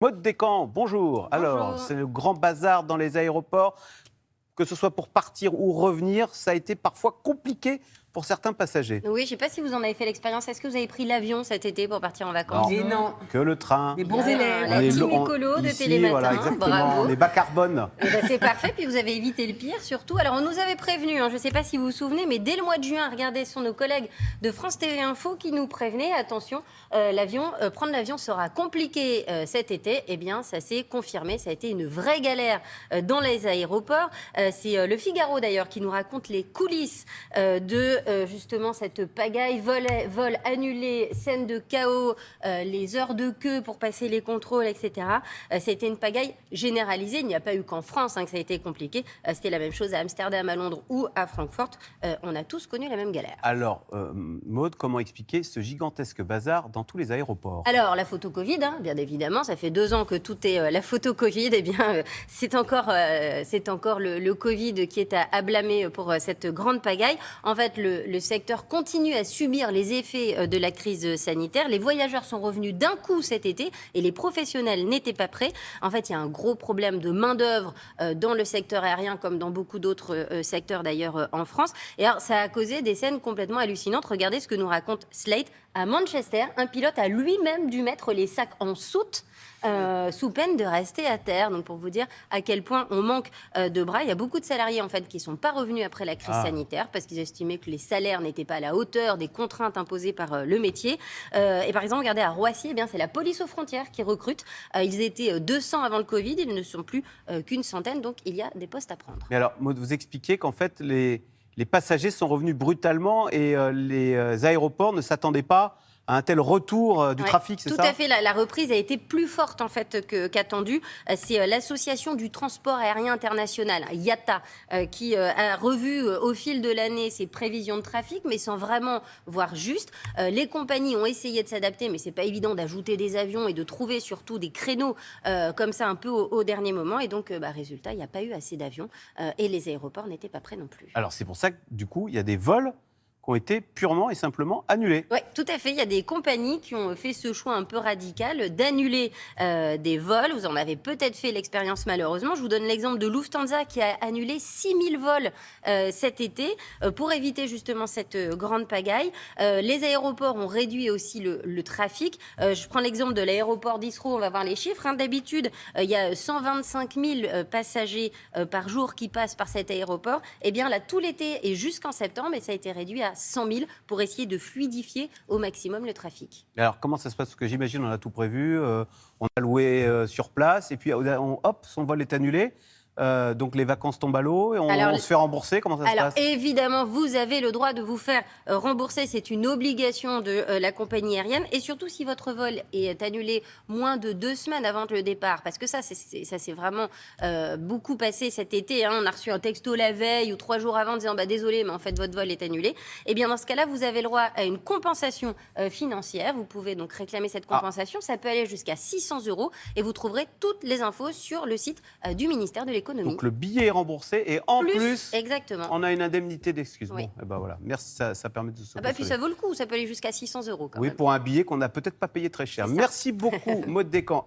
Maud Descamps, bonjour. Alors, Bonjour. c'est le grand bazar dans les aéroports. Que ce soit pour partir ou revenir, ça a été parfois compliqué pour certains passagers. Oui, je ne sais pas si vous en avez fait l'expérience. Est-ce que vous avez pris l'avion cet été pour partir en vacances? Non. Et non, Que le train. des bons Ah, élèves. la team on- écolo de ici, Télématin, voilà, exactement. bravo. On est bas carbone. Eh ben, c'est parfait, puis vous avez évité le pire surtout. Alors on nous avait prévenu, je ne sais pas si vous vous souvenez, mais dès le mois de juin, regardez, ce sont nos collègues de France TV Info qui nous prévenaient, attention, prendre l'avion sera compliqué cet été. Eh bien, ça s'est confirmé, ça a été une vraie galère dans les aéroports. C'est Le Figaro d'ailleurs qui nous raconte les coulisses de justement cette pagaille, vol annulé, scène de chaos, les heures de queue pour passer les contrôles, etc. C'était une pagaille généralisée. Il n'y a pas eu qu'en France que ça a été compliqué. C'était la même chose à Amsterdam, à Londres ou à Francfort. On a tous connu la même galère. Alors, Maud, comment expliquer ce gigantesque bazar dans tous les aéroports? Alors, la photo Covid, bien évidemment, ça fait 2 ans que tout est la photo Covid. Eh bien, c'est encore le Covid qui est à blâmer pour cette grande pagaille. En fait, le secteur continue à subir les effets de la crise sanitaire. Les voyageurs sont revenus d'un coup cet été et les professionnels n'étaient pas prêts. En fait, il y a un gros problème de main-d'œuvre dans le secteur aérien, comme dans beaucoup d'autres secteurs d'ailleurs en France. Et alors, ça a causé des scènes complètement hallucinantes. Regardez ce que nous raconte Slate. À Manchester, un pilote a lui-même dû mettre les sacs en soute sous peine de rester à terre. Donc pour vous dire à quel point on manque de bras. Il y a beaucoup de salariés en fait qui ne sont pas revenus après la crise sanitaire parce qu'ils estimaient que les salaires n'étaient pas à la hauteur des contraintes imposées par le métier. Et par exemple, regardez à Roissy, c'est la police aux frontières qui recrute. Ils étaient 200 avant le Covid, ils ne sont plus qu'une centaine, donc il y a des postes à prendre. Mais alors, Maud, vous expliquez qu'en fait, les passagers sont revenus brutalement et les aéroports ne s'attendaient pas à un tel retour du Ouais, trafic, c'est ça? Tout à fait. La reprise a été plus forte en fait qu'attendue. C'est l'association du transport aérien international, IATA, qui a revu au fil de l'année ses prévisions de trafic, mais sans vraiment voir juste. Les compagnies ont essayé de s'adapter, mais c'est pas évident d'ajouter des avions et de trouver surtout des créneaux comme ça un peu au dernier moment. Et donc, résultat, il n'y a pas eu assez d'avions et les aéroports n'étaient pas prêts non plus. Alors, c'est pour ça que, du coup, il y a des vols qui ont été purement et simplement annulés. Oui, tout à fait. Il y a des compagnies qui ont fait ce choix un peu radical d'annuler des vols. Vous en avez peut-être fait l'expérience malheureusement. Je vous donne l'exemple de Lufthansa qui a annulé 6000 vols cet été pour éviter justement cette grande pagaille. Les aéroports ont réduit aussi le trafic. Je prends l'exemple de l'aéroport d'Israël. On va voir les chiffres. D'habitude, il y a 125 000 passagers par jour qui passent par cet aéroport. Eh bien là, tout l'été et jusqu'en septembre, et ça a été réduit à 100 000 pour essayer de fluidifier au maximum le trafic. Alors, comment ça se passe? Parce que j'imagine, on a tout prévu, on a loué sur place, et puis hop, son vol est annulé. Donc les vacances tombent à l'eau et on se fait rembourser. Comment ça se passe? Évidemment, vous avez le droit de vous faire rembourser. C'est une obligation de la compagnie aérienne. Et surtout, si votre vol est annulé moins de 2 semaines avant le départ, parce que ça s'est vraiment beaucoup passé cet été. On a reçu un texto la veille ou 3 jours avant disant désolé, mais en fait, votre vol est annulé. Eh bien, dans ce cas-là, vous avez le droit à une compensation financière. Vous pouvez donc réclamer cette compensation. Ça peut aller jusqu'à 600 € et vous trouverez toutes les infos sur le site du ministère de l'Économie. Donc le billet est remboursé et en plus exactement. on a une indemnité d'excuse. Oui. Bon, et ben voilà. Merci, ça permet de se Puis consoler. ça vaut le coup, ça peut aller jusqu'à 600 € quand Oui, même. pour un billet qu'on n'a peut-être pas payé très cher. C'est ça. Merci beaucoup, Maud Descamps.